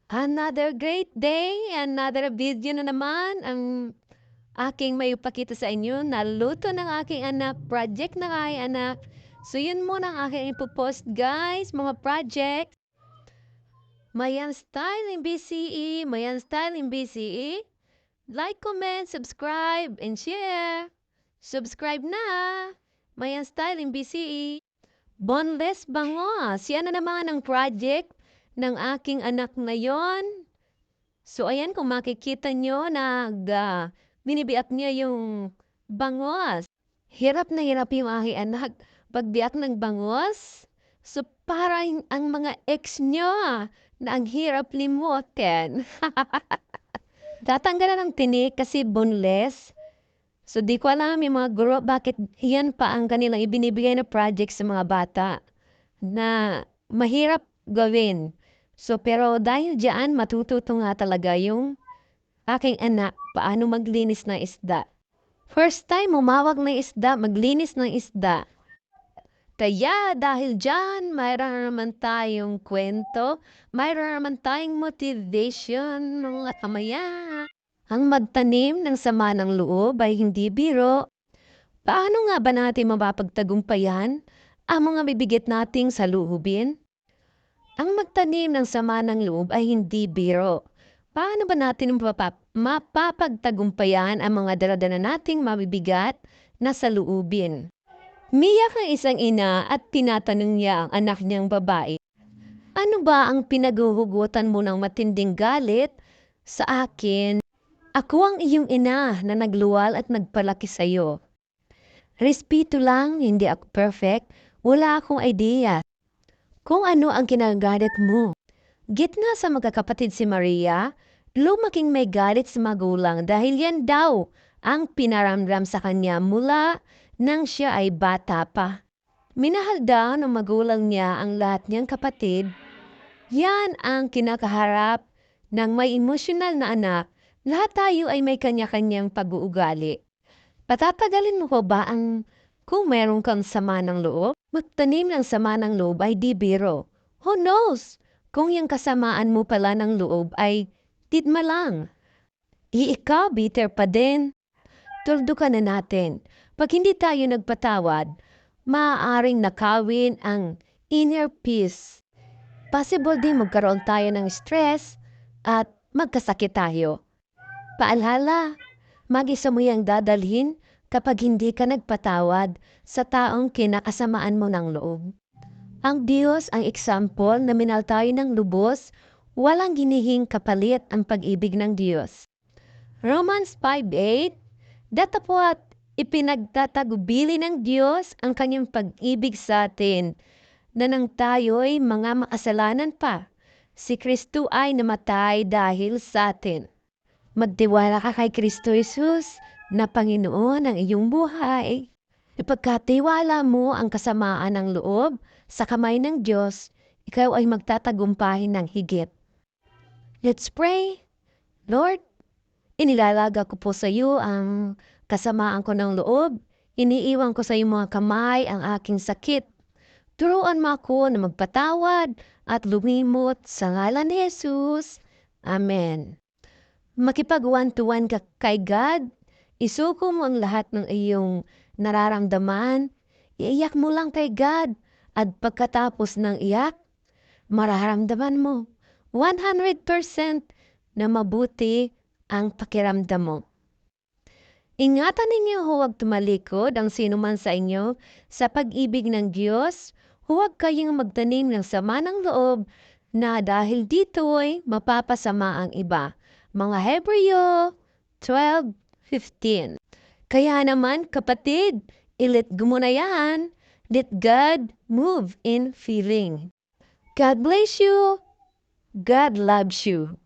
Another great day, another video na naman ang aking maipakita sa inyo. Naluto ng aking anak, project na kay anak. So yun muna ang aking ipopost guys, mga project. Mayan Style in BCE, Mayan Style in BCE. Like, comment, subscribe, and share. Subscribe na! Mayan Style in BCE. Boneless bangos. Yan na naman ang project ng aking anak na yon. So ayan, kung makikita nyo, binibiak niya yung bangos. Hirap na hirap yung aking anak pagbiak ng bangos. So parang ang mga ex nyo na ang hirap limutin. Tatanggalan ng tinik kasi boneless. So di ko alam yung mga guro bakit yan pa ang kanilang ibinibigay na project sa mga bata na mahirap gawin. So pero dahil diyan matututo nga talaga yung aking anak paano maglinis ng isda. First time umawag ng isda, maglinis ng isda. Kaya dahil dyan, mayroon naman tayong kwento, mayroon naman tayong motivation, mga kamaya. Ang magtanim ng sama ng loob ay hindi biro. Paano nga ba natin mapapagtagumpayan ang mga bibigit nating saluhubin? Ang magtanim ng sama ng loob ay hindi biro. Paano ba natin mapapagtagumpayan ang mga daladala nating mabibigat na saluubin? Miyak ang isang ina at tinatanong niya ang anak niyang babae, ano ba ang pinaghuhugutan mo ng matinding galit sa akin? Ako ang iyong ina na nagluwal at nagpalaki sa iyo. Respeto lang, hindi ako perfect. Wala akong idea kung ano ang kinagalit mo. Gitna sa magkakapatid si Maria, lumaking may galit sa magulang dahil yan daw ang pinaramdam sa kanya mula nang siya ay bata pa. Minahal daw ng magulang niya ang lahat niyang kapatid. Yan ang kinakaharap ng may emosyonal na anak. Lahat tayo ay may kanya-kanyang pag-uugali. Patatagalin mo ko ba ang kung meron kang sama ng loob? Magtanim ng sama ng loob ay di biro. Who knows? Kung yung kasamaan mo pala ng loob ay tidma lang. Ikaw bitter pa din. Tuldukan na natin. Pag hindi tayo nagpatawad, maaaring nakawin ang inner peace. Possible din magkaroon tayo ng stress at magkasakit tayo. Paalala, mag-isa mo yang dadalhin kapag hindi ka nagpatawad sa taong kinakasamaan mo ng loob. Ang Diyos ang example na minal tayo ng lubos, walang ginihing kapalit ang pag-ibig ng Diyos. Romans 5:8, datapwat ipinagtatagubili ng Diyos ang kanyang pag-ibig sa atin, na nang tayo'y mga makasalanan pa, si Kristo ay namatay dahil sa atin. Magtiwala ka kay Kristo Jesus na Panginoon ng iyong buhay. Ipagkatiwala mo ang kasamaan ng loob sa kamay ng Diyos, ikaw ay magtatagumpay ng higit. Let's pray. Lord, inilalaga ko po sa iyo ang kasamaan ko ng loob. Iniiwan ko sa iyong mga kamay ang aking sakit. Turuan mo ako na magpatawad at lumimot sa ngalan ni Jesus. Amen. Makipag one-to-one ka kay God, isuko mo ang lahat ng iyong nararamdaman, iiyak mo lang kay God, at pagkatapos ng iyak, mararamdaman mo 100% na mabuti ang pakiramdam mo. Ingatan ninyo huwag tumalikod ang sino man sa inyo sa pag-ibig ng Diyos. Huwag kayong magtanim ng sama ng loob na dahil dito'y mapapasama ang iba. Mga Hebreo 12:15. Kaya naman kapatid, ilit gumuna yan. Let God move in feeling. God bless you. God loves you.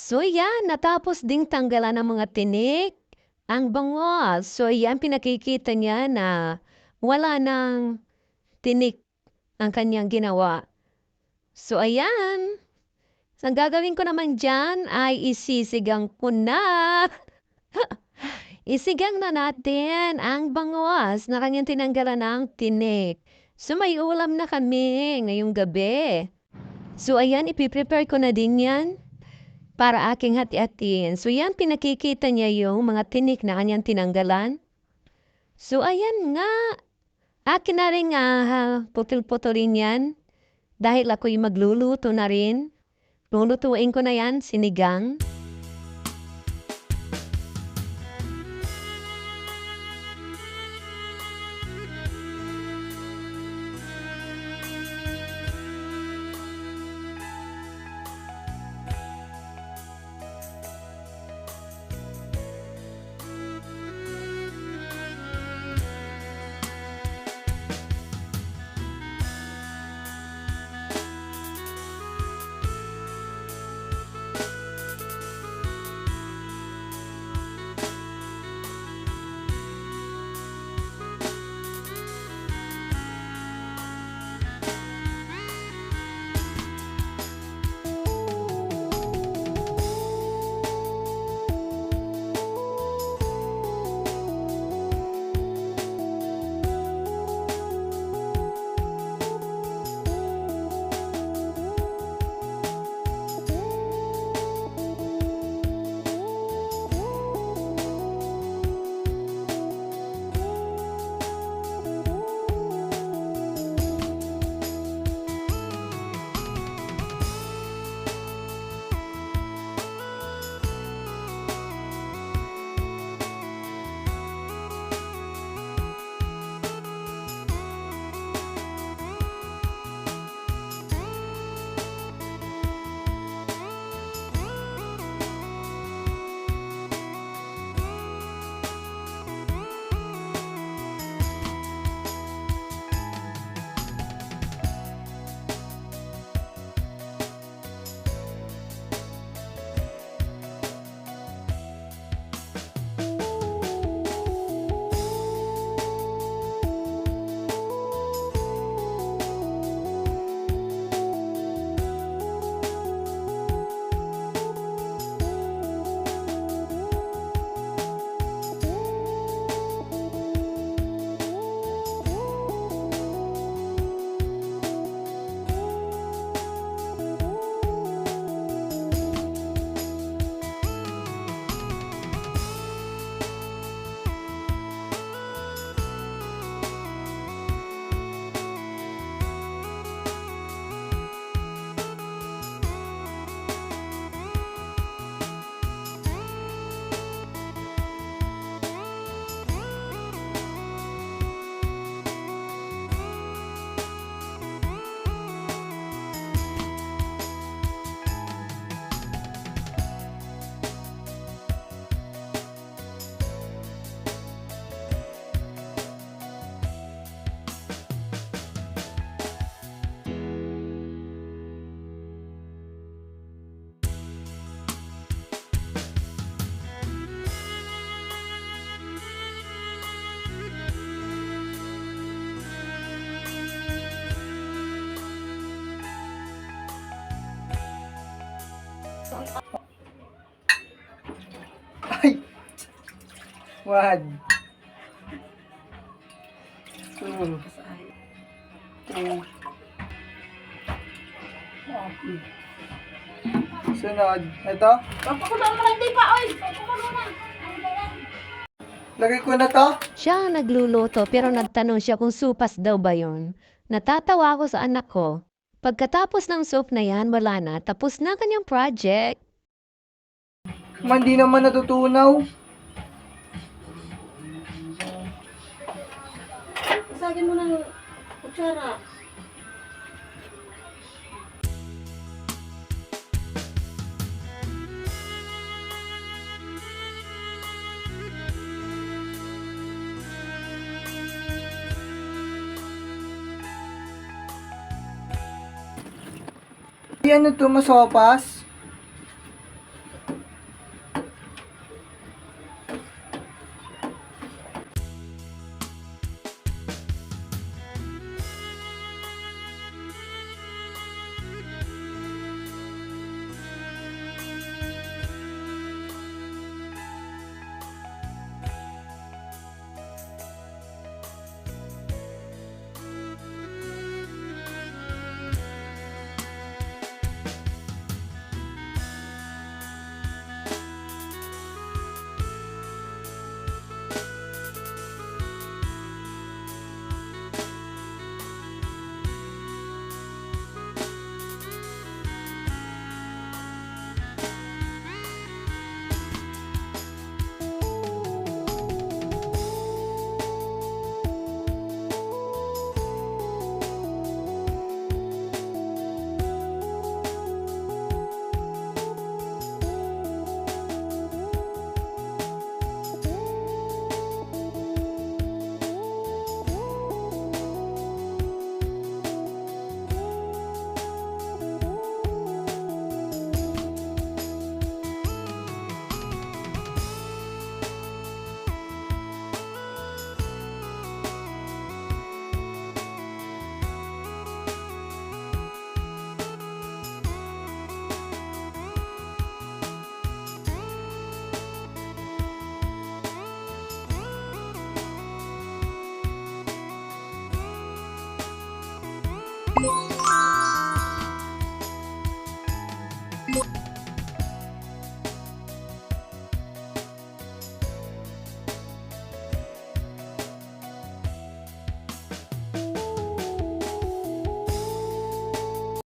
So yan, natapos ding tanggalan ng mga tinik ang bangos. So yan, pinakikita niya na wala ng tinik ang kanyang ginawa. So ayan, ang gagawin ko naman dyan ay isisigang ko na. Isigang na natin ang bangos na kanyang tinanggalan ng tinik. So may ulam na kami ngayong gabi. So ayan, ipiprepare ko na din yan para aking hati-hatiin. So yan, pinakikita niya yung mga tinik na kanyang tinanggalan. So ayan nga, akin na rin putil-putulin yan dahil ako'y magluluto na rin. Lulutuin ko na yan, sinigang. Ay! One. Two. Three. Okay. Sunod. Ito. Papakulo mo hindi pa, oy! Papakulo na! Ano ba yan? Lagay ko na to. Siya ang nagluluto pero nagtanong siya kung supas daw ba yun. Natatawa ako sa anak ko. Pagkatapos ng soup na yan, wala na. Tapos na kanyang project. Man, di naman natutunaw. Isagin mo ng kutsara. Di ano to, masopas?